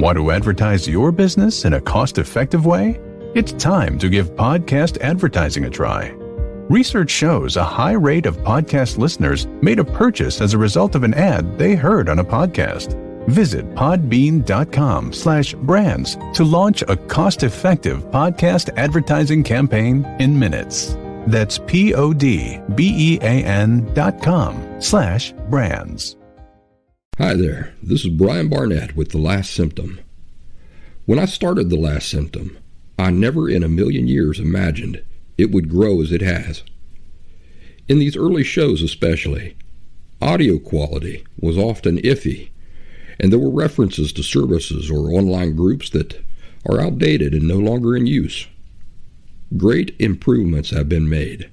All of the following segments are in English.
Want to advertise your business in a cost-effective way? It's time to give podcast advertising a try. Research shows a high rate of podcast listeners made a purchase as a result of an ad they heard on a podcast. Visit podbean.com/brands to launch a cost-effective podcast advertising campaign in minutes. That's podbean.com/brands. Hi there, this is Brian Barnett with The Last Symptom. When I started The Last Symptom, I never in a million years imagined it would grow as it has. In these early shows especially, audio quality was often iffy, and there were references to services or online groups that are outdated and no longer in use. Great improvements have been made.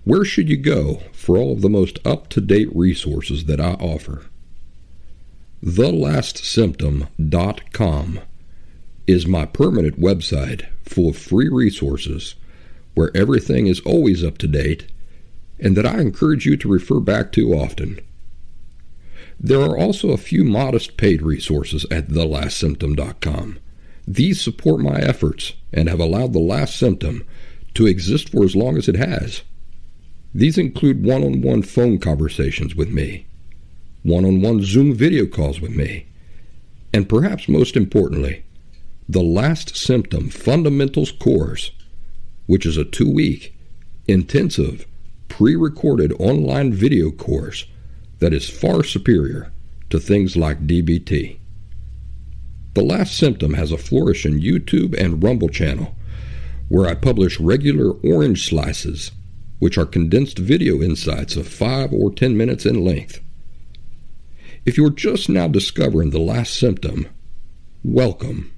Where should you go for all of the most up-to-date resources that I offer? TheLastSymptom.com is my permanent website full of free resources where everything is always up to date and that I encourage you to refer back to often. There are also a few modest paid resources at TheLastSymptom.com. These support my efforts and have allowed The Last Symptom to exist for as long as it has. These include one-on-one phone conversations with me, one-on-one Zoom video calls with me, and perhaps most importantly, the Last Symptom Fundamentals course, which is a 2-week, intensive, pre-recorded online video course that is far superior to things like DBT. The Last Symptom has a flourishing YouTube and Rumble channel where I publish regular orange slices, which are condensed video insights of 5 or 10 minutes in length. If you're just now discovering The Last Symptom, welcome.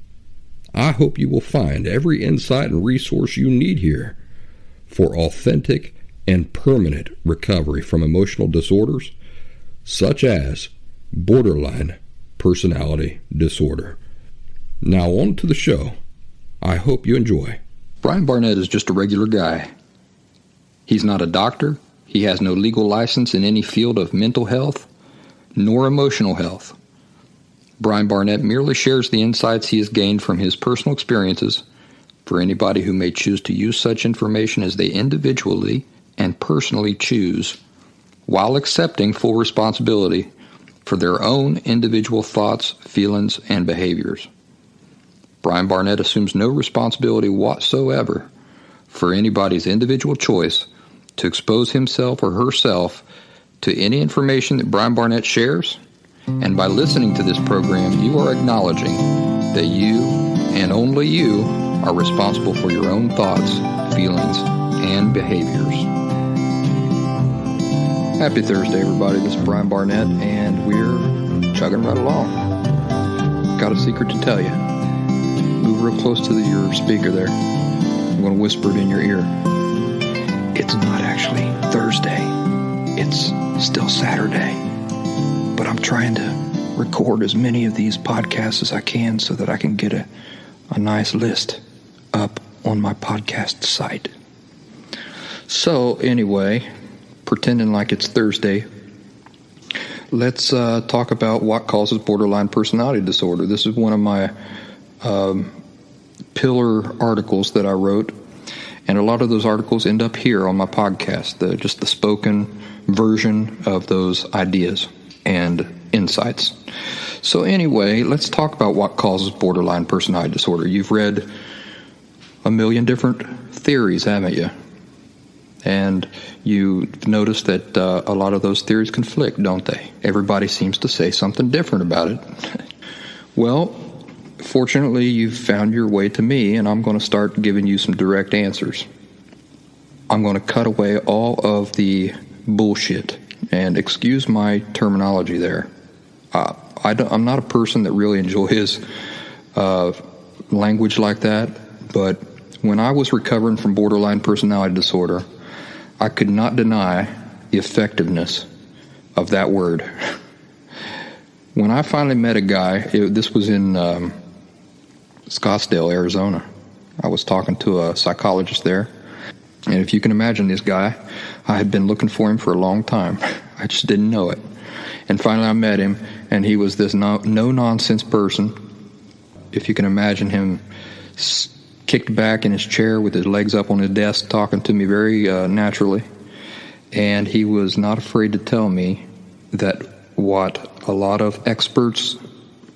I hope you will find every insight and resource you need here for authentic and permanent recovery from emotional disorders such as borderline personality disorder. Now on to the show. I hope you enjoy. Brian Barnett is just a regular guy. He's not a doctor. He has no legal license in any field of mental health nor emotional health. Brian Barnett merely shares the insights he has gained from his personal experiences for anybody who may choose to use such information as they individually and personally choose, while accepting full responsibility for their own individual thoughts, feelings, and behaviors. Brian Barnett assumes no responsibility whatsoever for anybody's individual choice to expose himself or herself to any information that Brian Barnett shares, and by listening to this program, you are acknowledging that you, and only you, are responsible for your own thoughts, feelings, and behaviors. Happy Thursday, everybody. This is Brian Barnett, and we're chugging right along. Got a secret to tell you. Move real close to your speaker there. I'm going to whisper it in your ear. It's not actually Thursday. It's still Saturday. But I'm trying to record as many of these podcasts as I can so that I can get a nice list up on my podcast site. So anyway, pretending like it's Thursday, let's talk about what causes borderline personality disorder. This is one of my pillar articles that I wrote, and a lot of those articles end up here on my podcast, just the spoken version of those ideas and insights. So anyway, let's talk about what causes borderline personality disorder. You've read a million different theories, haven't you? And you've noticed that a lot of those theories conflict, don't they? Everybody seems to say something different about it. Well, fortunately, you've found your way to me, and I'm going to start giving you some direct answers. I'm going to cut away all of the bullshit, and excuse my terminology there. I'm not a person that really enjoys language like that, but when I was recovering from borderline personality disorder, I could not deny the effectiveness of that word. When I finally met a guy, this was in Scottsdale, Arizona. I was talking to a psychologist there, and if you can imagine this guy, I had been looking for him for a long time. I just didn't know it. And finally I met him, and he was this no-nonsense person if you can imagine him kicked back in his chair with his legs up on his desk, talking to me very naturally. And he was not afraid to tell me that what a lot of experts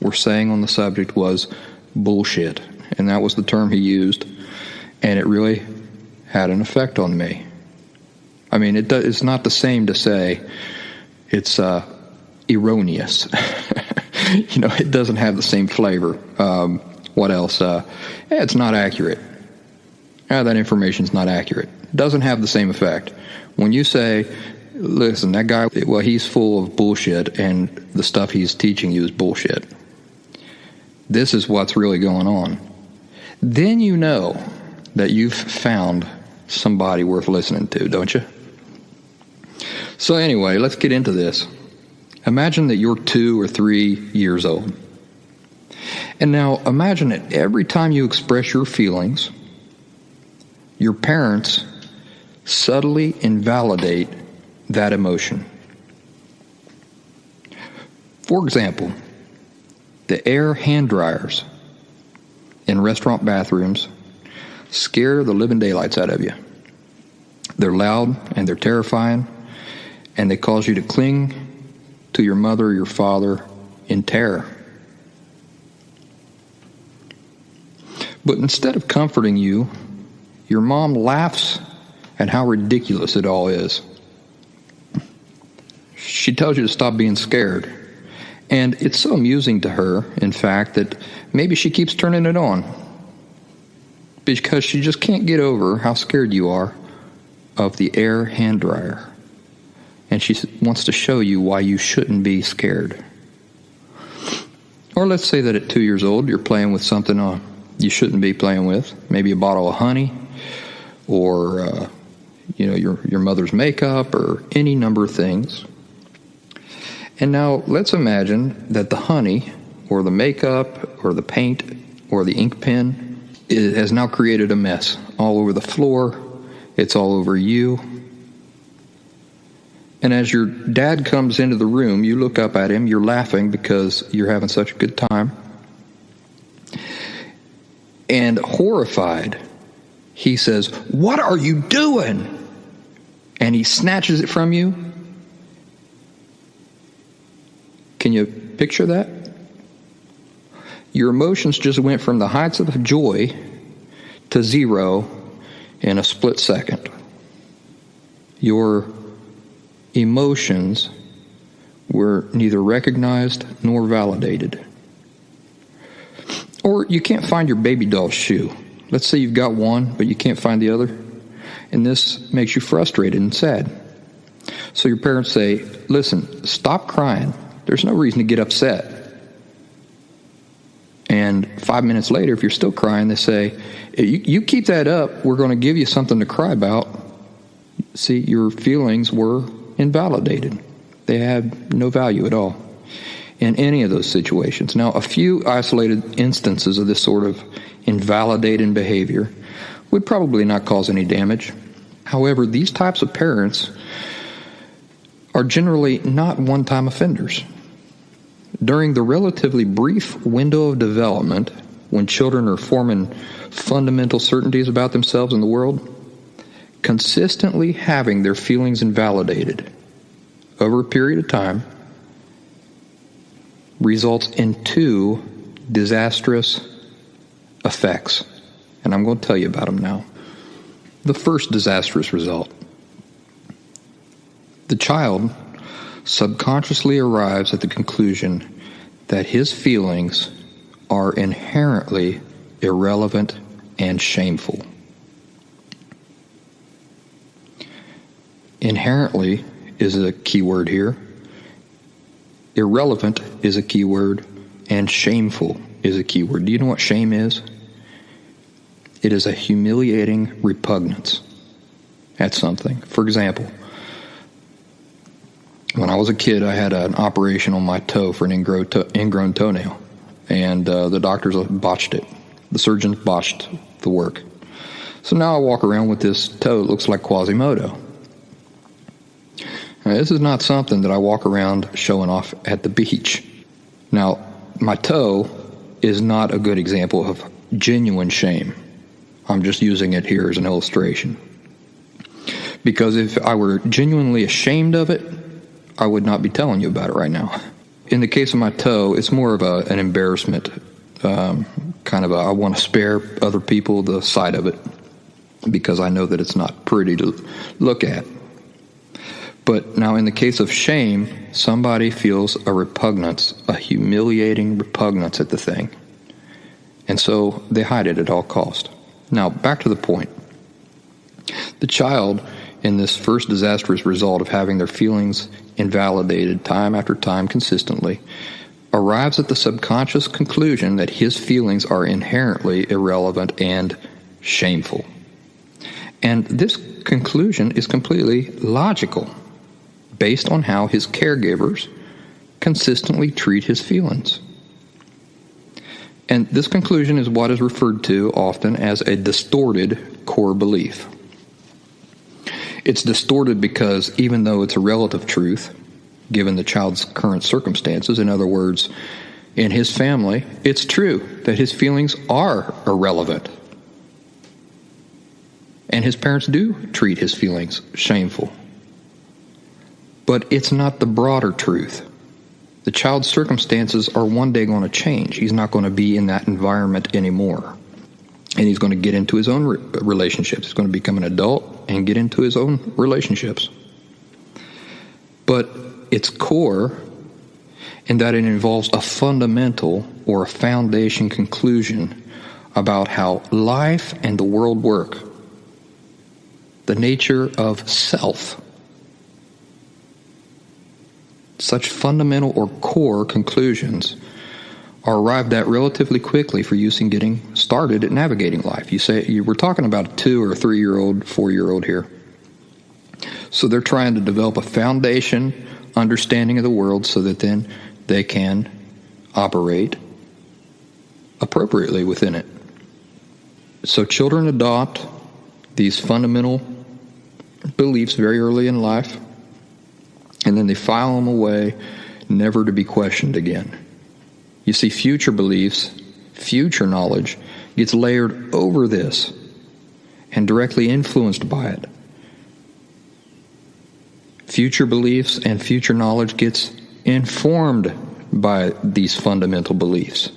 were saying on the subject was bullshit. And that was the term he used. And it really had an effect on me. I mean, it's not the same to say it's erroneous. It doesn't have the same flavor. What else? It's not accurate. That information's not accurate. Doesn't have the same effect. When you say, listen, that guy, well, he's full of bullshit, and the stuff he's teaching you is bullshit. This is what's really going on. Then you know that you've found somebody worth listening to, don't you? So anyway, let's get into this. Imagine that you're 2 or 3 years old. And now imagine that every time you express your feelings, your parents subtly invalidate that emotion. For example, the air hand dryers in restaurant bathrooms scare the living daylights out of you. They're loud and they're terrifying, and they cause you to cling to your mother or your father in terror. But instead of comforting you, your mom laughs at how ridiculous it all is. She tells you to stop being scared. And it's so amusing to her, in fact, that maybe she keeps turning it on, because she just can't get over how scared you are of the air hand dryer. And she wants to show you why you shouldn't be scared. Or let's say that at 2 years old, you're playing with something you shouldn't be playing with. Maybe a bottle of honey, or your mother's makeup, or any number of things. And now let's imagine that the honey, or the makeup, or the paint, or the ink pen has now created a mess all over the floor. It's all over you. And as your dad comes into the room, you look up at him, you're laughing because you're having such a good time. And horrified, he says, "What are you doing?" And he snatches it from you. Can you picture that? Your emotions just went from the heights of joy to zero in a split second. Your emotions were neither recognized nor validated. Or you can't find your baby doll's shoe. Let's say you've got one, but you can't find the other. And this makes you frustrated and sad. So your parents say, "Listen, stop crying. There's no reason to get upset." And 5 minutes later, if you're still crying, they say, you keep that up, we're going to give you something to cry about. See, your feelings were invalidated. They had no value at all in any of those situations. Now, a few isolated instances of this sort of invalidating behavior would probably not cause any damage. However, these types of parents are generally not one-time offenders. During the relatively brief window of development, when children are forming fundamental certainties about themselves and the world, consistently having their feelings invalidated over a period of time results in 2 disastrous effects. And I'm going to tell you about them now. The first disastrous result: the child subconsciously arrives at the conclusion that his feelings are inherently irrelevant and shameful. Inherently is a key word here. Irrelevant is a key word, and shameful is a key word. Do you know what shame is? It is a humiliating repugnance at something. For example, when I was a kid, I had an operation on my toe for an ingrown toenail, and the doctors botched it. The surgeons botched the work. So now I walk around with this toe that looks like Quasimodo. Now, this is not something that I walk around showing off at the beach. Now, my toe is not a good example of genuine shame. I'm just using it here as an illustration. Because if I were genuinely ashamed of it, I would not be telling you about it right now. In the case of my toe, it's more of an embarrassment, I want to spare other people the sight of it because I know that it's not pretty to look at. But now in the case of shame, somebody feels a repugnance, a humiliating repugnance at the thing. And so they hide it at all cost. Now, back to the point. The child, in this first disastrous result of having their feelings invalidated time after time consistently, arrives at the subconscious conclusion that his feelings are inherently irrelevant and shameful. And this conclusion is completely logical, based on how his caregivers consistently treat his feelings. And this conclusion is what is referred to often as a distorted core belief. It's distorted because even though it's a relative truth, given the child's current circumstances, in other words, in his family, it's true that his feelings are irrelevant. And his parents do treat his feelings shameful. But it's not the broader truth. The child's circumstances are one day going to change. He's not going to be in that environment anymore. And he's going to get into his own relationships. He's going to become an adult and get into his own relationships. But its core in that it involves a fundamental or a foundation conclusion about how life and the world work. The nature of self. Such fundamental or core conclusions are arrived at relatively quickly for use in getting started at navigating life. We're talking about a 2 or 3-year-old, 4-year-old here. So they're trying to develop a foundation understanding of the world so that then they can operate appropriately within it. So children adopt these fundamental beliefs very early in life, and then they file them away, never to be questioned again. You see, future beliefs, future knowledge gets layered over this and directly influenced by it. Future beliefs and future knowledge gets informed by these fundamental beliefs.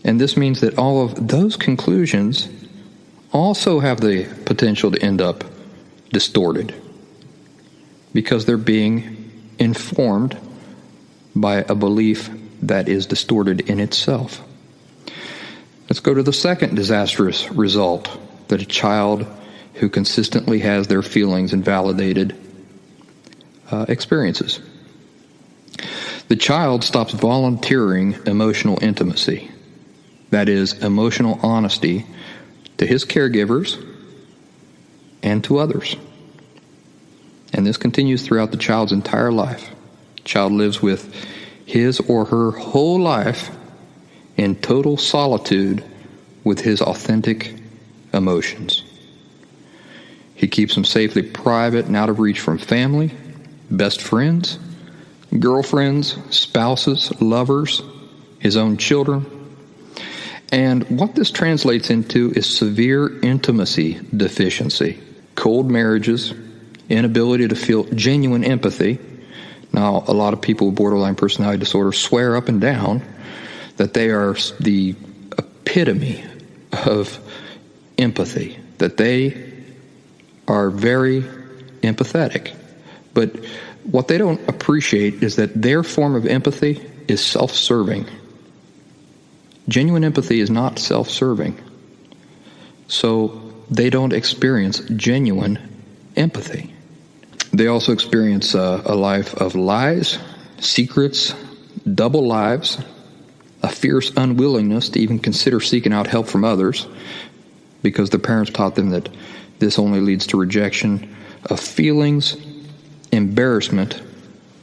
And this means that all of those conclusions also have the potential to end up distorted because they're being informed by a belief that is distorted in itself. Let's go to the second disastrous result that a child who consistently has their feelings invalidated experiences. The child stops volunteering emotional intimacy, that is, emotional honesty to his caregivers and to others. And this continues throughout the child's entire life. The child lives with his or her whole life in total solitude with his authentic emotions. He keeps them safely private and out of reach from family, best friends, girlfriends, spouses, lovers, his own children. And what this translates into is severe intimacy deficiency, cold marriages, inability to feel genuine empathy. Now, a lot of people with borderline personality disorder swear up and down that they are the epitome of empathy, that they are very empathetic. But what they don't appreciate is that their form of empathy is self-serving. Genuine empathy is not self-serving. So they don't experience genuine empathy. They also experience a life of lies, secrets, double lives, a fierce unwillingness to even consider seeking out help from others because their parents taught them that this only leads to rejection of feelings, embarrassment,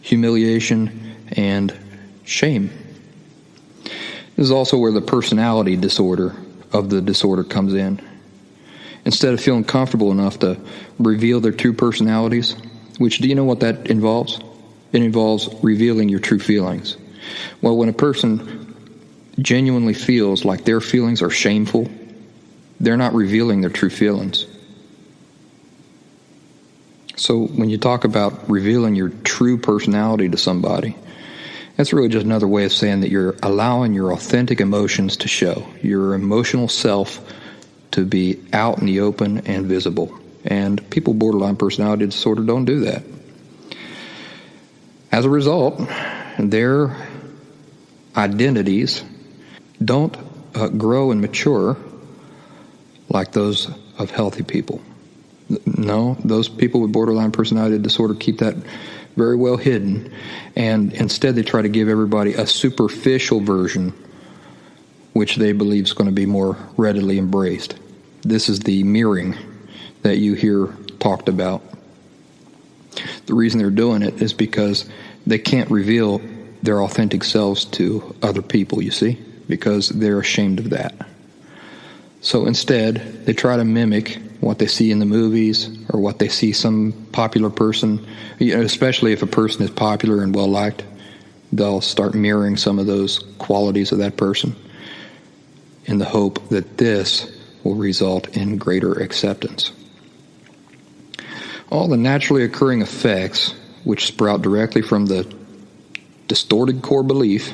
humiliation, and shame. This is also where the personality disorder of the disorder comes in. Instead of feeling comfortable enough to reveal their true personalities, which, do you know what that involves? It involves revealing your true feelings. Well, when a person genuinely feels like their feelings are shameful, they're not revealing their true feelings. So when you talk about revealing your true personality to somebody, that's really just another way of saying that you're allowing your authentic emotions to show, your emotional self to be out in the open and visible. And people with borderline personality disorder don't do that. As a result, their identities don't grow and mature like those of healthy people. No, those people with borderline personality disorder keep that very well hidden, and instead they try to give everybody a superficial version which they believe is going to be more readily embraced. This is the mirroring that you hear talked about. The reason they're doing it is because they can't reveal their authentic selves to other people, you see, because they're ashamed of that. So instead, they try to mimic what they see in the movies or what they see some popular person, especially if a person is popular and well-liked, they'll start mirroring some of those qualities of that person in the hope that this will result in greater acceptance. All the naturally occurring effects, which sprout directly from the distorted core belief,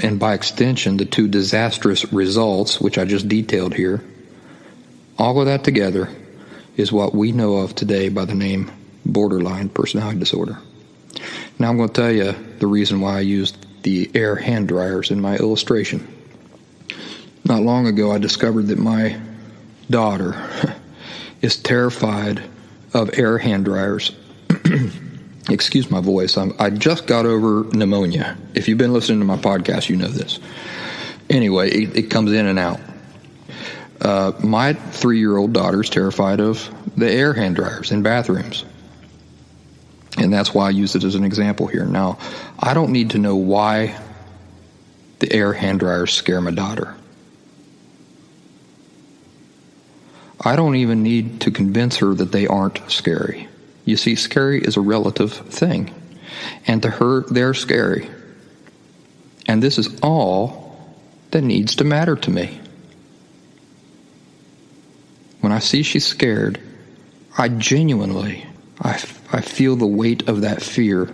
and by extension the two disastrous results, which I just detailed here, all of that together is what we know of today by the name borderline personality disorder. Now I'm going to tell you the reason why I used the air hand dryers in my illustration. Not long ago I discovered that my daughter is terrified of air hand dryers. Excuse my voice. I just got over pneumonia. If you've been listening to my podcast, you know this. Anyway, it comes in and out. My 3-year-old daughter's terrified of the air hand dryers in bathrooms. And that's why I use it as an example here. Now, I don't need to know why the air hand dryers scare my daughter. I don't even need to convince her that they aren't scary. You see, scary is a relative thing. And to her, they're scary. And this is all that needs to matter to me. When I see she's scared, I genuinely, I feel the weight of that fear.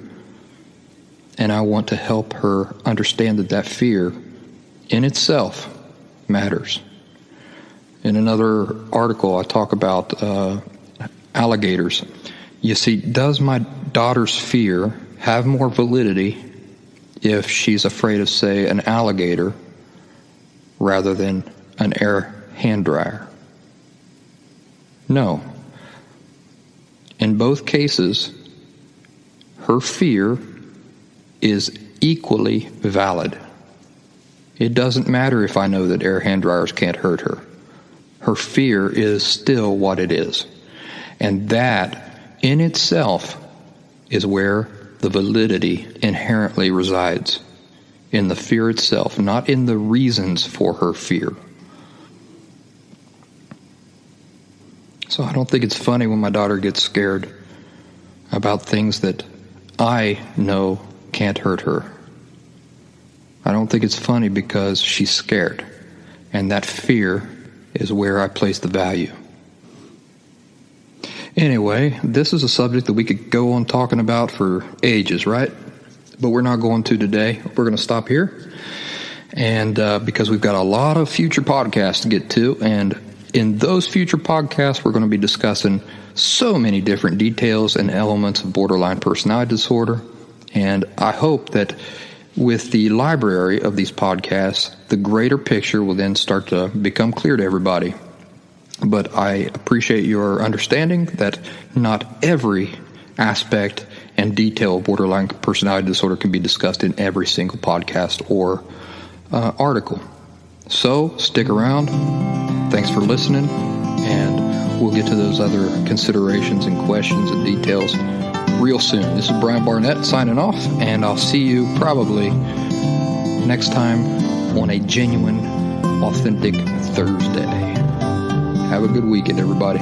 And I want to help her understand that that fear in itself matters. In another article, I talk about alligators. You see, does my daughter's fear have more validity if she's afraid of, say, an alligator rather than an air hand dryer? No. In both cases, her fear is equally valid. It doesn't matter if I know that air hand dryers can't hurt her. Her fear is still what it is. And that in itself is where the validity inherently resides, in the fear itself, not in the reasons for her fear. So I don't think it's funny when my daughter gets scared about things that I know can't hurt her. I don't think it's funny because she's scared, and that fear is where I place the value. Anyway, this is a subject that we could go on talking about for ages, right? But we're not going to today. We're going to stop here. And because we've got a lot of future podcasts to get to, and in those future podcasts, we're going to be discussing so many different details and elements of borderline personality disorder. And I hope that with the library of these podcasts, the greater picture will then start to become clear to everybody. But I appreciate your understanding that not every aspect and detail of borderline personality disorder can be discussed in every single podcast or article. So stick around. Thanks for listening, and we'll get to those other considerations and questions and details real soon. This is Brian Barnett signing off, and I'll see you probably next time on a genuine, authentic Thursday. Have a good weekend, everybody.